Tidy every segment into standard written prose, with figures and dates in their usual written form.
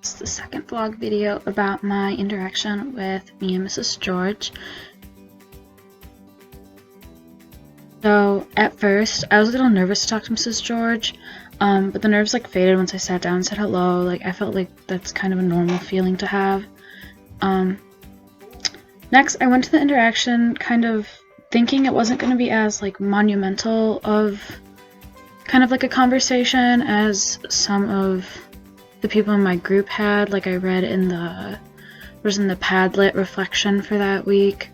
It's the second vlog video about my interaction with me and Mrs. George. So at first, I was a little nervous to talk to Mrs. George, but the nerves faded once I sat down and said hello. I felt like that's kind of a normal feeling to have. Next, I went to the interaction kind of thinking it wasn't going to be as monumental of kind of a conversation as some of the people in my group had. I read in the Padlet reflection for that week.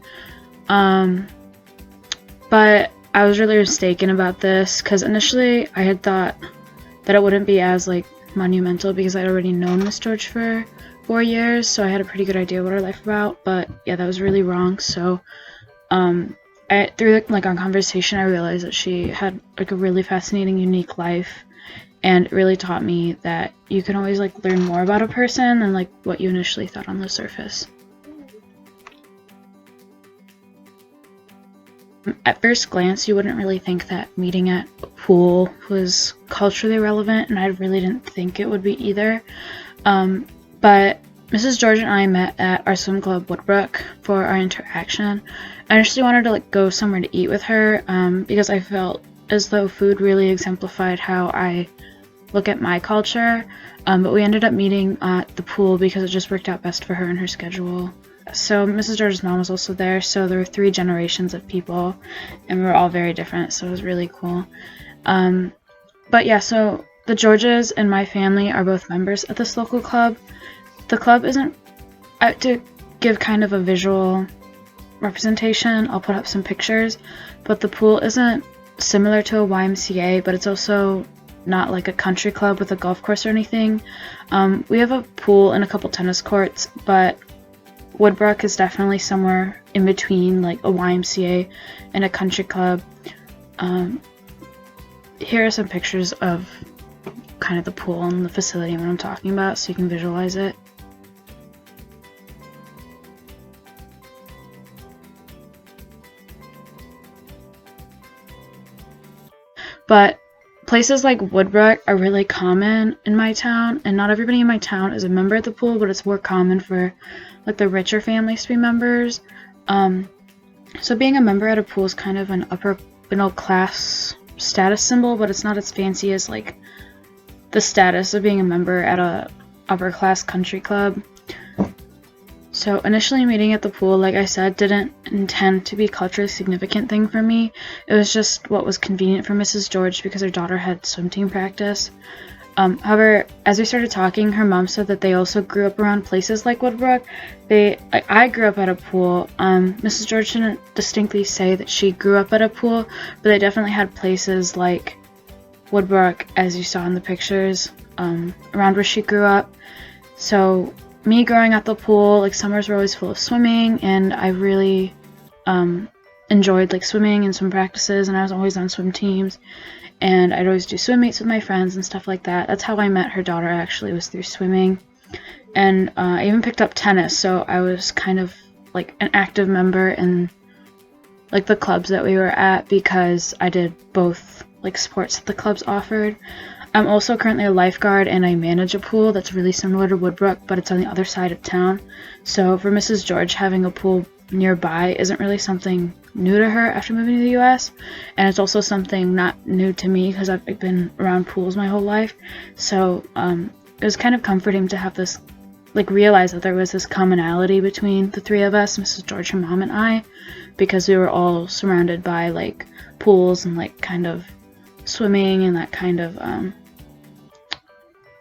But I was really mistaken about this because initially I had thought that it wouldn't be as monumental because I'd already known Miss George for 4 years, so I had a pretty good idea what her life was about. But yeah, that was really wrong. So through our conversation, I realized that she had a really fascinating, unique life, and it really taught me that you can always learn more about a person than what you initially thought on the surface. At first glance, you wouldn't really think that meeting at a pool was culturally relevant, and I really didn't think it would be either. But Mrs. George and I met at our swim club Woodbrook for our interaction. I initially wanted to go somewhere to eat with her because I felt as though food really exemplified how I look at my culture, but we ended up meeting at the pool because it just worked out best for her and her schedule. So Mrs. George's mom was also there, so there were 3 generations of people, and we were all very different, so it was really cool. But yeah, so the Georges and my family are both members at this local club. The club isn't, to give kind of a visual representation, I'll put up some pictures, but the pool isn't similar to a YMCA, but it's also not like a country club with a golf course or anything. We have a pool and a couple tennis courts, but Woodbrook is definitely somewhere in between a YMCA and a country club. Here are some pictures of kind of the pool and the facility and what I'm talking about so you can visualize it. But places like Woodbrook are really common in my town, and not everybody in my town is a member at the pool, but it's more common for the richer families to be members. So being a member at a pool is kind of an upper middle class status symbol, but it's not as fancy as the status of being a member at a upper class country club. So initially meeting at the pool, like I said, didn't intend to be a culturally significant thing for me. It was just what was convenient for Mrs. George because her daughter had swim team practice. However, as we started talking, her mom said that they also grew up around places like Woodbrook. I grew up at a pool. Mrs. George didn't distinctly say that she grew up at a pool, but they definitely had places like Woodbrook, as you saw in the pictures, around where she grew up. So me growing at the pool, summers were always full of swimming, and I really enjoyed swimming and swim practices, and I was always on swim teams, and I'd always do swim meets with my friends and stuff like that. That's how I met her daughter, actually, was through swimming. And I even picked up tennis, so I was kind of an active member in the clubs that we were at because I did both sports that the clubs offered. I'm also currently a lifeguard, and I manage a pool that's really similar to Woodbrook, but it's on the other side of town. So for Mrs. George, having a pool nearby isn't really something new to her after moving to the US, and it's also something not new to me because I've been around pools my whole life. So it was kind of comforting to have this, realize that there was this commonality between the 3 of us, Mrs. George, her mom, and I, because we were all surrounded by pools and kind of swimming and that kind of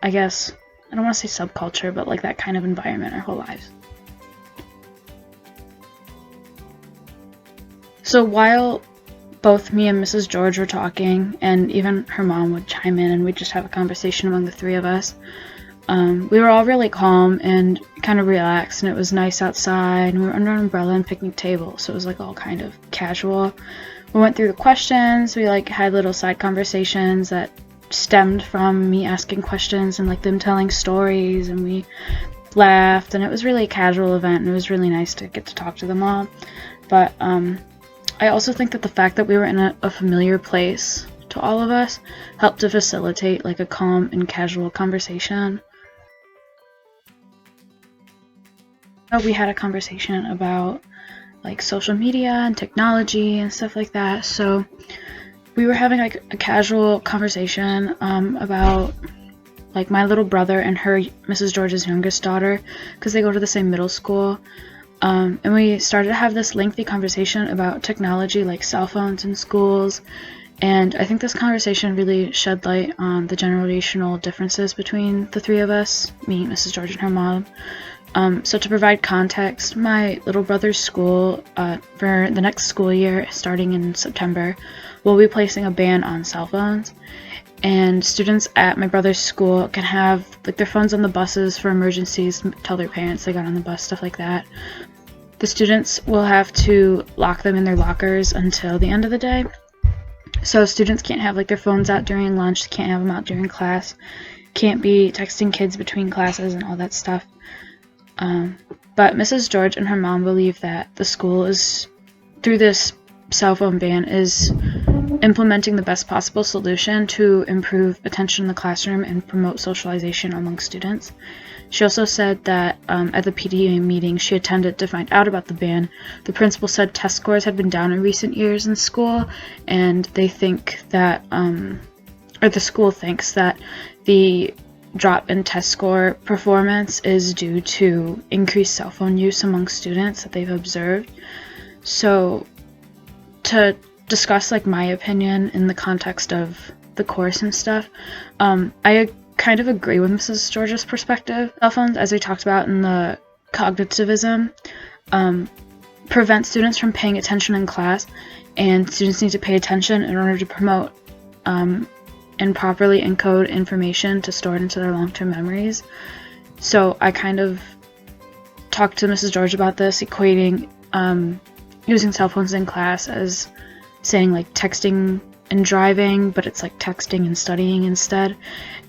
I guess, I don't want to say subculture, but that kind of environment our whole lives. So while both me and Mrs. George were talking, and even her mom would chime in and we'd just have a conversation among the 3 of us, we were all really calm and kind of relaxed, and it was nice outside, and we were under an umbrella and picnic table, so it was all kind of casual. We went through the questions, we had little side conversations that stemmed from me asking questions and them telling stories, and we laughed, and it was really a casual event, and it was really nice to get to talk to them all. But I also think that the fact that we were in a familiar place to all of us helped to facilitate a calm and casual conversation. We had a conversation about like social media and technology and stuff like that. So we were having like a casual conversation about like my little brother and her, Mrs. George's youngest daughter, because they go to the same middle school. And we started to have this lengthy conversation about technology, like cell phones in schools. And I think this conversation really shed light on the generational differences between the three of us, me, Mrs. George, and her mom. So to provide context, my little brother's school, for the next school year, starting in September, will be placing a ban on cell phones. And students at my brother's school can have like their phones on the buses for emergencies, tell their parents they got on the bus, stuff like that. The students will have to lock them in their lockers until the end of the day. So students can't have like their phones out during lunch, can't have them out during class, can't be texting kids between classes and all that stuff. But Mrs. George and her mom believe that the school is, through this cell phone ban, is implementing the best possible solution to improve attention in the classroom and promote socialization among students. She also said that at the PTA meeting she attended to find out about the ban, the principal said test scores had been down in recent years in school, and they think that, or the school thinks that the drop in test score performance is due to increased cell phone use among students that they've observed. So to discuss like my opinion in the context of the course and stuff, I kind of agree with Mrs. George's perspective. Cell phones, as we talked about in the cognitivism, prevent students from paying attention in class, and students need to pay attention in order to promote and properly encode information to store it into their long-term memories. So I kind of talked to Mrs. George about this, equating using cell phones in class as saying like texting and driving, but it's like texting and studying instead.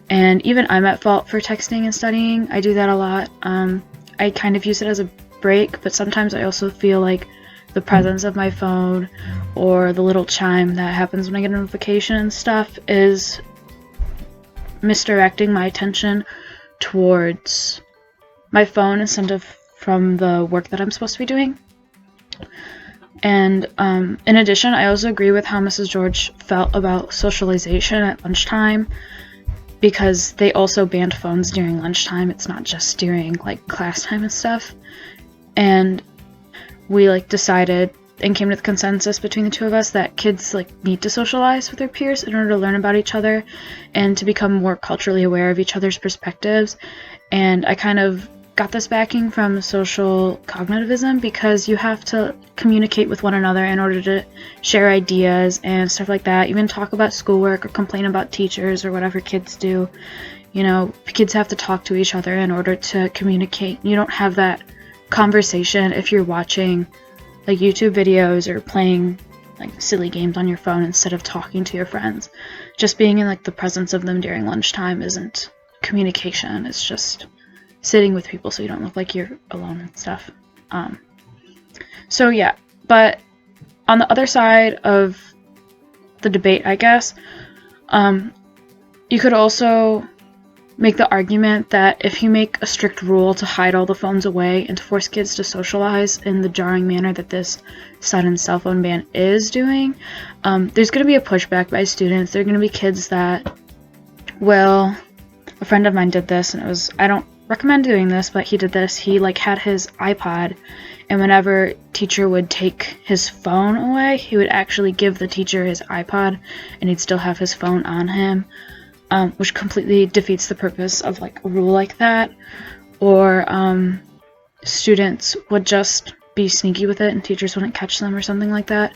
And even I'm at fault for texting and studying. I do that a lot. I kind of use it as a break, but sometimes I also feel like the presence of my phone or the little chime that happens when I get a notification and stuff is misdirecting my attention towards my phone instead of from the work that I'm supposed to be doing. And in addition, I also agree with how Mrs. George felt about socialization at lunchtime, because they also banned phones during lunchtime. It's not just during like class time and stuff. And we like decided and came to the consensus between the two of us that kids like need to socialize with their peers in order to learn about each other and to become more culturally aware of each other's perspectives. And I kind of got this backing from social cognitivism, because you have to communicate with one another in order to share ideas and stuff like that, even talk about schoolwork or complain about teachers or whatever kids do. You know, kids have to talk to each other in order to communicate. You don't have that conversation if you're watching like YouTube videos or playing like silly games on your phone instead of talking to your friends. Just being in like the presence of them during lunchtime isn't communication. It's just sitting with people so you don't look like you're alone and stuff. So yeah, but on the other side of the debate, I guess, you could also make the argument that if you make a strict rule to hide all the phones away and to force kids to socialize in the jarring manner that this sudden cell phone ban is doing, there's going to be a pushback by students. There are going to be kids that will, a friend of mine did this, and it was, I don't recommend doing this, but he did this. He like had his iPod, and whenever teacher would take his phone away, he would actually give the teacher his iPod, and he'd still have his phone on him. Which completely defeats the purpose of like a rule like that. Or students would just be sneaky with it and teachers wouldn't catch them or something like that.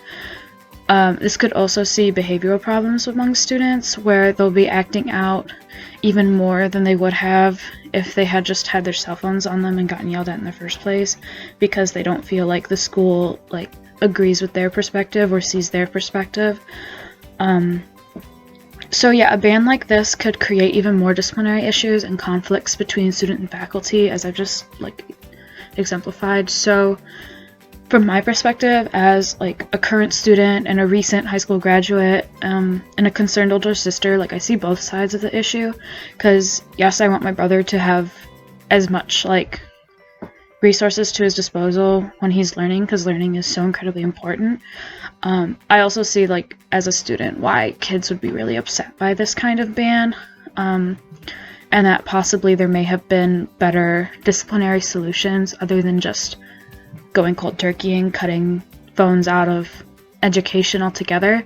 This could also see behavioral problems among students, where they'll be acting out even more than they would have if they had just had their cell phones on them and gotten yelled at in the first place, because they don't feel like the school like agrees with their perspective or sees their perspective. So yeah, a ban like this could create even more disciplinary issues and conflicts between student and faculty, as I've just like exemplified. So from my perspective as like a current student and a recent high school graduate, and a concerned older sister, like I see both sides of the issue, because yes, I want my brother to have as much like resources to his disposal when he's learning, because learning is so incredibly important. I also see, like, as a student, why kids would be really upset by this kind of ban, and that possibly there may have been better disciplinary solutions other than just going cold turkey and cutting phones out of education altogether.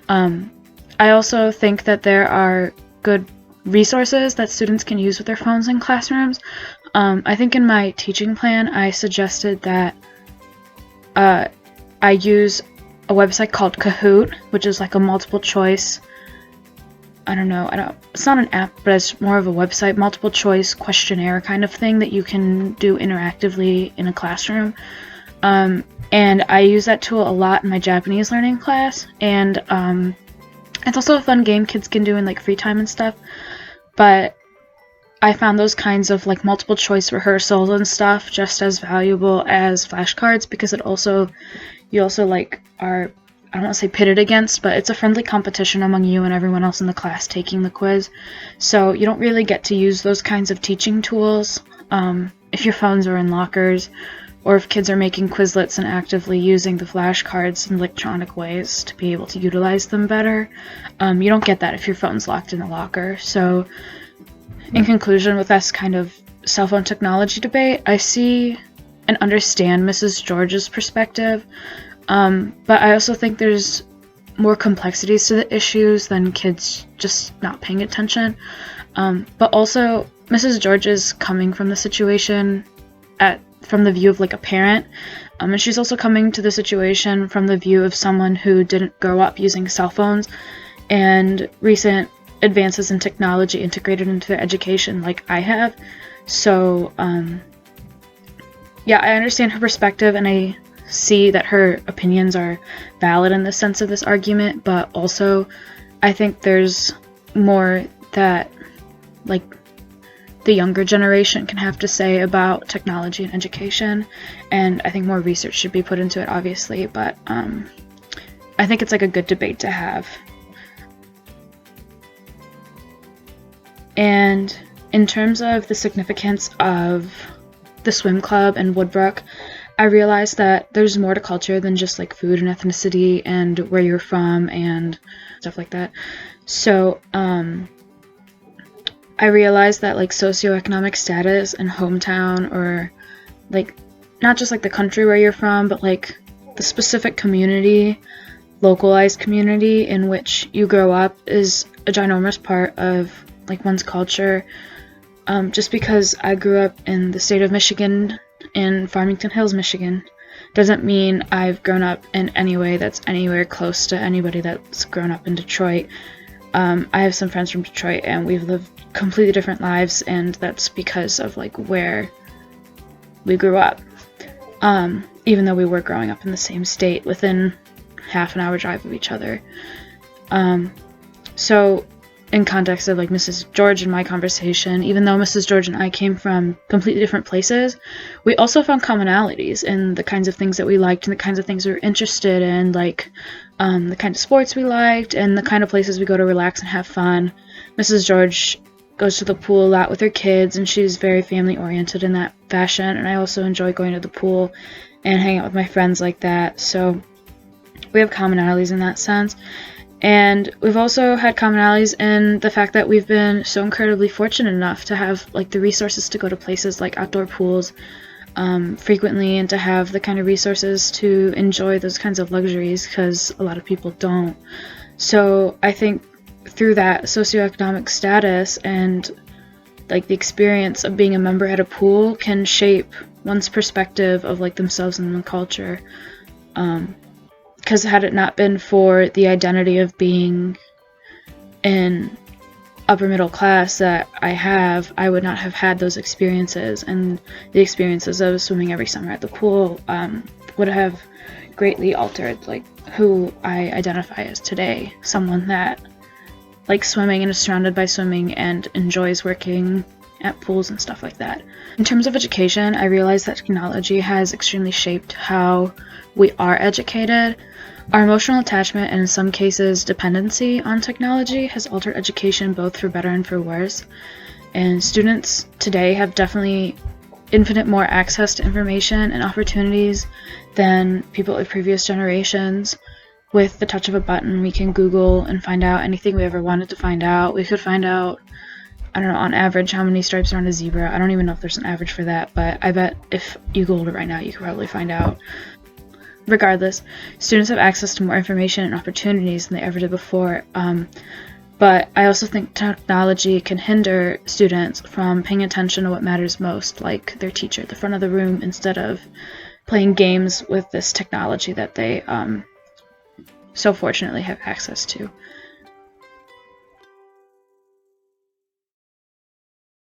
I also think that there are good resources that students can use with their phones in classrooms. I think in my teaching plan, I suggested that I use a website called Kahoot, which is like a multiple choice. It's not an app, but it's more of a website, multiple choice questionnaire kind of thing that you can do interactively in a classroom. And I use that tool a lot in my Japanese learning class, and it's also a fun game kids can do in like free time and stuff. But I found those kinds of like multiple choice rehearsals and stuff just as valuable as flashcards, because you also like are, I don't want to say pitted against, but it's a friendly competition among you and everyone else in the class taking the quiz. So you don't really get to use those kinds of teaching tools if your phones are in lockers, or if kids are making Quizlets and actively using the flashcards in electronic ways to be able to utilize them better. You don't get that if your phone's locked in a locker. So in conclusion, with this kind of cell phone technology debate, I see and understand Mrs. George's perspective, but I also think there's more complexities to the issues than kids just not paying attention. But also, Mrs. George is coming from the situation from the view of like a parent, and she's also coming to the situation from the view of someone who didn't grow up using cell phones and recent advances in technology integrated into their education like I have. So yeah, I understand her perspective, and I see that her opinions are valid in the sense of this argument, but also I think there's more that like the younger generation can have to say about technology and education, and I think more research should be put into it, obviously, but I think it's like a good debate to have. And in terms of the significance of the swim club and Woodbrook, I realized that there's more to culture than just like food and ethnicity and where you're from and stuff like that. So I realized that like socioeconomic status and hometown, or like not just like the country where you're from, but like the specific community, localized community in which you grow up, is a ginormous part of like one's culture. Just because I grew up in the state of Michigan, in Farmington Hills, Michigan, doesn't mean I've grown up in any way that's anywhere close to anybody that's grown up in Detroit. I have some friends from Detroit, and we've lived completely different lives, and that's because of like where we grew up. Even though we were growing up in the same state within half an hour drive of each other. So in context of like Mrs. George and my conversation, even though Mrs. George and I came from completely different places, we also found commonalities in the kinds of things that we liked and the kinds of things we were interested in, like the kind of sports we liked and the kind of places we go to relax and have fun. Mrs. George goes to the pool a lot with her kids, and she's very family oriented in that fashion, and I also enjoy going to the pool and hanging out with my friends like that. So we have commonalities in that sense. And we've also had commonalities in the fact that we've been so incredibly fortunate enough to have like the resources to go to places like outdoor pools frequently, and to have the kind of resources to enjoy those kinds of luxuries, because a lot of people don't. So I think through that socioeconomic status and like the experience of being a member at a pool can shape one's perspective of like themselves and the culture. Because had it not been for the identity of being in upper middle class that I have, I would not have had those experiences, and the experiences of swimming every summer at the pool would have greatly altered like who I identify as today. Someone that likes swimming and is surrounded by swimming and enjoys working at pools and stuff like that. In terms of education, I realized that technology has extremely shaped how we are educated. Our emotional attachment, and in some cases dependency on technology, has altered education both for better and for worse. And students today have definitely infinite more access to information and opportunities than people of previous generations. With the touch of a button, we can Google and find out anything we ever wanted to find out. We could find out, I don't know, on average, how many stripes are on a zebra. I don't even know if there's an average for that, but I bet if you Googled it right now, you could probably find out. Regardless, students have access to more information and opportunities than they ever did before. But I also think technology can hinder students from paying attention to what matters most, like their teacher at the front of the room, instead of playing games with this technology that they so fortunately have access to.